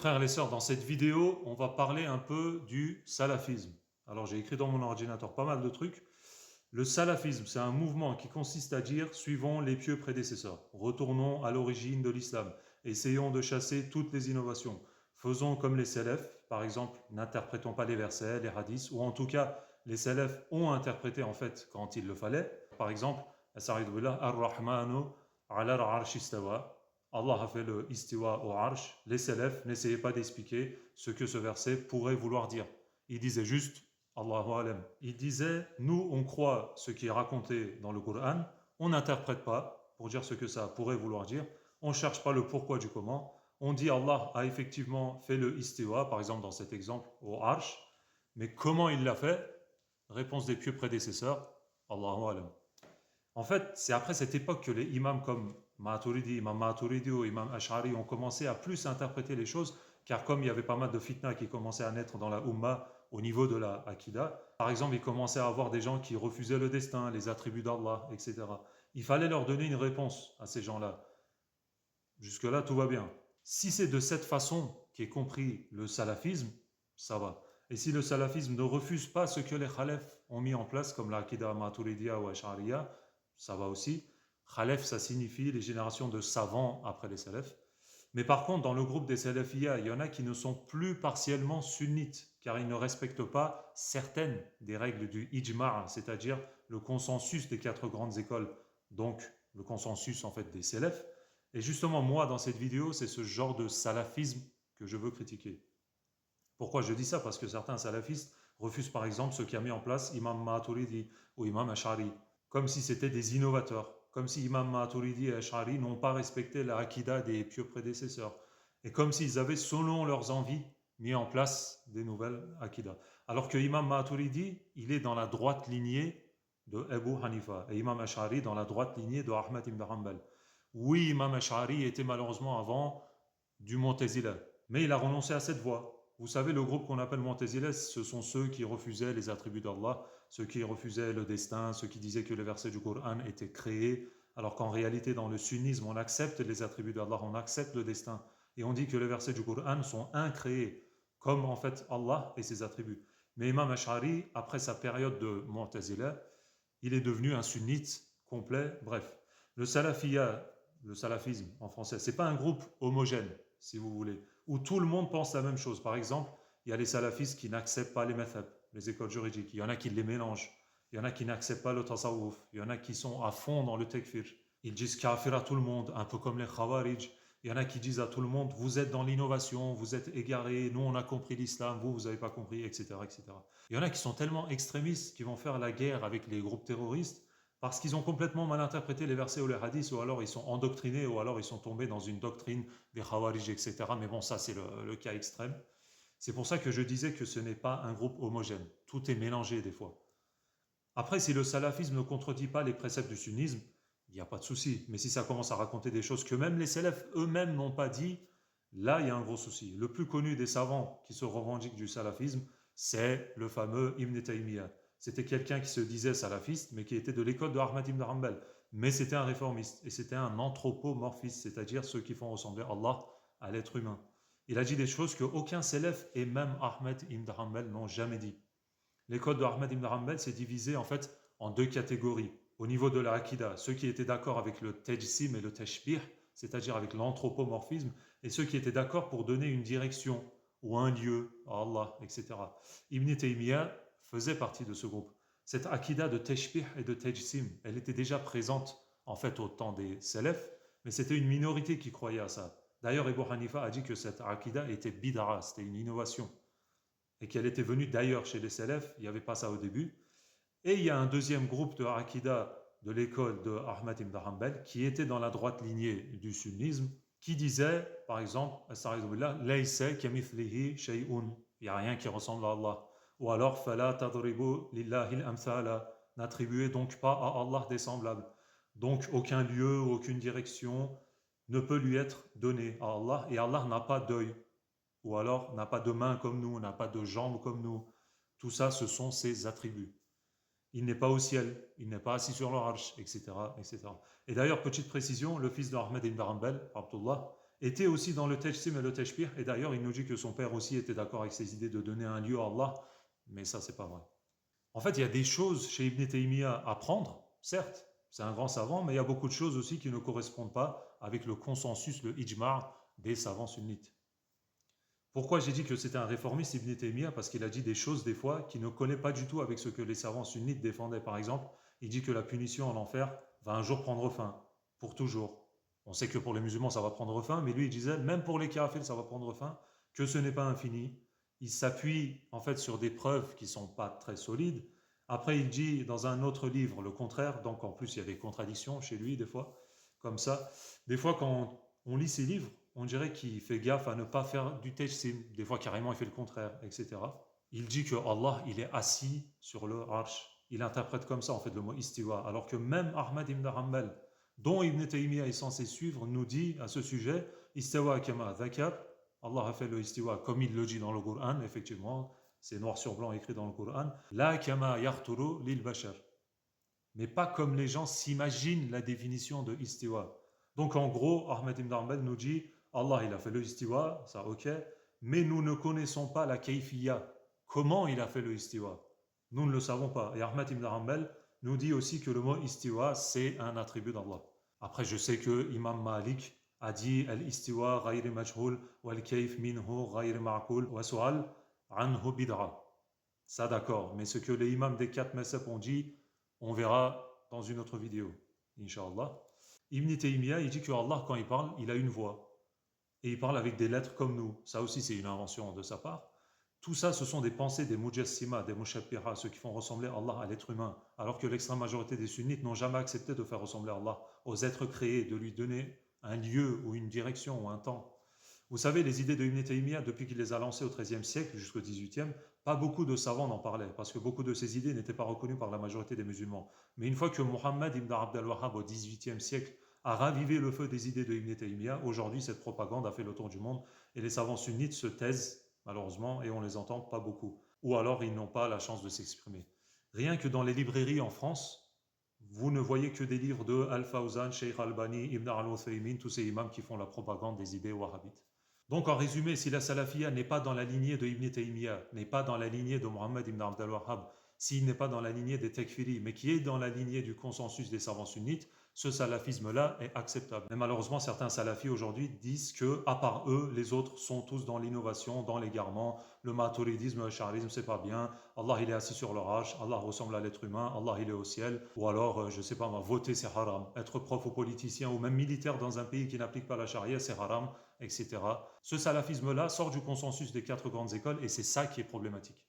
Frères et sœurs, dans cette vidéo, on va parler un peu du salafisme. Alors j'ai écrit dans mon ordinateur pas mal de trucs. Le salafisme, c'est un mouvement qui consiste à dire suivons les pieux prédécesseurs, retournons à l'origine de l'islam, essayons de chasser toutes les innovations, faisons comme les salafs, par exemple, n'interprétons pas les versets, les hadiths, ou en tout cas, les salafs ont interprété en fait quand il le fallait. Par exemple, Ar-Rahmanu ala al-arsh istawa. Allah a fait le istiwa au arsh. Les salafs n'essayaient pas d'expliquer ce que ce verset pourrait vouloir dire. Ils disaient juste Allahu alam. Il disait, nous on croit ce qui est raconté dans le Coran, on n'interprète pas pour dire ce que ça pourrait vouloir dire, on ne cherche pas le pourquoi du comment, on dit Allah a effectivement fait le istiwa, par exemple dans cet exemple, au arsh, mais comment il l'a fait? Réponse des pieux prédécesseurs, Allahu alam. En fait, c'est après cette époque que les imams comme Imam Maturidi ou Imam Ash'ari ont commencé à plus interpréter les choses, car comme il y avait pas mal de fitna qui commençaient à naître dans la Ummah au niveau de la Akida, par exemple, il commençait à avoir des gens qui refusaient le destin, les attributs d'Allah, etc. Il fallait leur donner une réponse à ces gens-là. Jusque-là, tout va bien. Si c'est de cette façon qu'est compris le salafisme, ça va. Et si le salafisme ne refuse pas ce que les khalefs ont mis en place, comme l'Aqida Maturidiya ou Ash'ariya, ça va aussi. Khalef, ça signifie les générations de savants après les salafs. Mais par contre, dans le groupe des salafiyya, il y en a qui ne sont plus partiellement sunnites, car ils ne respectent pas certaines des règles du ijma', c'est-à-dire le consensus des quatre grandes écoles, donc le consensus en fait des salafs. Et justement, moi, dans cette vidéo, c'est ce genre de salafisme que je veux critiquer. Pourquoi je dis ça? Parce que certains salafistes refusent par exemple ce qu'a mis en place Imam Maturidi ou Imam Ash'ari, comme si c'était des innovateurs, comme si Imam Maturidi et Ash'ari n'ont pas respecté la Akida des pieux prédécesseurs, et comme s'ils avaient, selon leurs envies, mis en place des nouvelles Akida. Alors que Imam Maturidi, il est dans la droite lignée de Abu Hanifa, et Imam Ash'ari dans la droite lignée de Ahmad ibn Hanbal. Oui, Imam Ash'ari était malheureusement avant du Mu'tazila, mais il a renoncé à cette voie. Vous savez, le groupe qu'on appelle Mu'tazila, ce sont ceux qui refusaient les attributs d'Allah, ceux qui refusaient le destin, ceux qui disaient que les versets du Coran étaient créés, alors qu'en réalité, dans le sunnisme, on accepte les attributs d'Allah, on accepte le destin, et on dit que les versets du Coran sont incréés, comme en fait Allah et ses attributs. Mais Imam Ash'ari, après sa période de Mu'tazila, il est devenu un sunnite complet. Bref, le salafiyya, le salafisme en français, c'est pas un groupe homogène, si vous voulez, où tout le monde pense la même chose. Par exemple, il y a les salafistes qui n'acceptent pas les madhab, les écoles juridiques. Il y en a qui les mélangent. Il y en a qui n'acceptent pas le tasawwuf. Il y en a qui sont à fond dans le takfir. Ils disent kafir à tout le monde, un peu comme les khawarij. Il y en a qui disent à tout le monde, vous êtes dans l'innovation, vous êtes égarés, nous on a compris l'islam, vous n'avez pas compris, etc., etc. Il y en a qui sont tellement extrémistes qui vont faire la guerre avec les groupes terroristes parce qu'ils ont complètement mal interprété les versets ou les hadiths, ou alors ils sont endoctrinés, ou alors ils sont tombés dans une doctrine des khawarij, etc. Mais bon, ça c'est le cas extrême. C'est pour ça que je disais que ce n'est pas un groupe homogène. Tout est mélangé des fois. Après, si le salafisme ne contredit pas les préceptes du sunnisme, il n'y a pas de souci. Mais si ça commence à raconter des choses que même les salafs eux-mêmes n'ont pas dit, là, il y a un gros souci. Le plus connu des savants qui se revendiquent du salafisme, c'est le fameux Ibn Taymiyyah. C'était quelqu'un qui se disait salafiste, mais qui était de l'école de Ahmad ibn Hanbal. Mais c'était un réformiste, et c'était un anthropomorphiste, c'est-à-dire ceux qui font ressembler Allah à l'être humain. Il a dit des choses qu'aucun salaf, et même Ahmad ibn Hanbal, n'ont jamais dit. L'école de Ahmad ibn Hanbal s'est divisée en fait en deux catégories. Au niveau de la Akida, ceux qui étaient d'accord avec le tajsim et le tashbih, c'est-à-dire avec l'anthropomorphisme, et ceux qui étaient d'accord pour donner une direction ou un lieu à Allah, etc. Ibn Taymiyyah faisait partie de ce groupe. Cette Akida de tashbih et de tajsim, elle était déjà présente en fait au temps des salafs, mais c'était une minorité qui croyait à ça. D'ailleurs, Abu Hanifa a dit que cette Akida était bid'a, c'était une innovation et qu'elle était venue d'ailleurs chez les salafs, il n'y avait pas ça au début. Et il y a un deuxième groupe de Akida de l'école de Ahmad ibn Hanbal qui était dans la droite lignée du sunnisme, qui disait, par exemple, Laysa kamithlihi shay'un, il n'y a rien qui ressemble à Allah. Ou alors, Fala tadribu lillahi al-amthala, n'attribuez donc pas à Allah des semblables. Donc, aucun lieu, aucune direction ne peut lui être donné à Allah, et Allah n'a pas d'œil ou alors n'a pas de main comme nous, n'a pas de jambes comme nous. Tout ça, ce sont ses attributs. Il n'est pas au ciel, il n'est pas assis sur l'arche, etc., etc. Et d'ailleurs, petite précision, le fils de Ahmed ibn Hanbal, Abdullah, était aussi dans le tajsim et le tashbih, et d'ailleurs il nous dit que son père aussi était d'accord avec ces idées de donner un lieu à Allah, mais ça c'est pas vrai. En fait, il y a des choses chez Ibn Taymiyyah à prendre, certes, c'est un grand savant, mais il y a beaucoup de choses aussi qui ne correspondent pas avec le consensus, le ijma' des savants sunnites. Pourquoi j'ai dit que c'était un réformiste Ibn Taymiyyah? Parce qu'il a dit des choses des fois qui ne collaient pas du tout avec ce que les savants sunnites défendaient. Par exemple, il dit que la punition en enfer va un jour prendre fin, pour toujours. On sait que pour les musulmans ça va prendre fin, mais lui il disait même pour les kafirs ça va prendre fin, que ce n'est pas infini. Il s'appuie en fait sur des preuves qui ne sont pas très solides. Après il dit dans un autre livre le contraire, donc en plus il y a des contradictions chez lui des fois, comme ça. Des fois quand on lit ses livres, on dirait qu'il fait gaffe à ne pas faire du tajsim. Des fois, carrément, il fait le contraire, etc. Il dit que Allah, il est assis sur le arsh. Il interprète comme ça, en fait, le mot istiwa. Alors que même Ahmad ibn Hanbal, dont Ibn Taymiyyah est censé suivre, nous dit à ce sujet, istawa kama dhakar, Allah a fait le istiwa comme il le dit dans le Coran, effectivement, c'est noir sur blanc écrit dans le Coran, la kama yarturu lil bashar. Mais pas comme les gens s'imaginent la définition de istiwa. Donc en gros, Ahmed ibn Hanbal nous dit Allah il a fait le istiwa, ça ok, mais nous ne connaissons pas la kayfiyya, comment il a fait le istiwa. Nous ne le savons pas. Et Ahmed ibn Hanbal nous dit aussi que le mot istiwa c'est un attribut d'Allah. Après je sais que Imam Malik a dit al-istiwa ghayr majhul wal kayf minhu ghayr ma'kul wa su'al anhu bid'a. Ça d'accord, mais ce que les imams des 4 messèbs ont dit, on verra dans une autre vidéo, Inch'Allah. Ibn Taymiyyah, il dit que Allah, quand il parle, il a une voix. Et il parle avec des lettres comme nous. Ça aussi, c'est une invention de sa part. Tout ça, ce sont des pensées des mujassima, des mushabbihah, ceux qui font ressembler Allah à l'être humain. Alors que l'extrême majorité des sunnites n'ont jamais accepté de faire ressembler Allah aux êtres créés, de lui donner un lieu ou une direction ou un temps. Vous savez, les idées de Ibn Taymiyyah, depuis qu'il les a lancées au XIIIe siècle jusqu'au XVIIIe, pas beaucoup de savants n'en parlaient, parce que beaucoup de ces idées n'étaient pas reconnues par la majorité des musulmans. Mais une fois que Muhammad ibn Abd al-Wahhab au XVIIIe siècle a ravivé le feu des idées de Ibn Taymiyyah, aujourd'hui cette propagande a fait le tour du monde et les savants sunnites se taisent, malheureusement, et on les entend pas beaucoup. Ou alors ils n'ont pas la chance de s'exprimer. Rien que dans les librairies en France, vous ne voyez que des livres de Al-Fawzan, Sheikh Albani, Ibn al-Uthaymin, tous ces imams qui font la propagande des idées wahhabites. Donc en résumé, si la salafia n'est pas dans la lignée de Ibn Taymiyyah, n'est pas dans la lignée de Muhammad ibn Abd al-Wahhab, s'il n'est pas dans la lignée des takfiri, mais qui est dans la lignée du consensus des savants sunnites, ce salafisme-là est acceptable. Mais malheureusement, certains salafis aujourd'hui disent que, à part eux, les autres sont tous dans l'innovation, dans l'égarement, le maturidisme, le charisme, c'est pas bien, Allah il est assis sur le arsh, Allah ressemble à l'être humain, Allah il est au ciel, ou alors, je sais pas, voter c'est haram, être prof ou politicien ou même militaire dans un pays qui n'applique pas la charia, c'est haram, etc. Ce salafisme-là sort du consensus des 4 grandes écoles et c'est ça qui est problématique.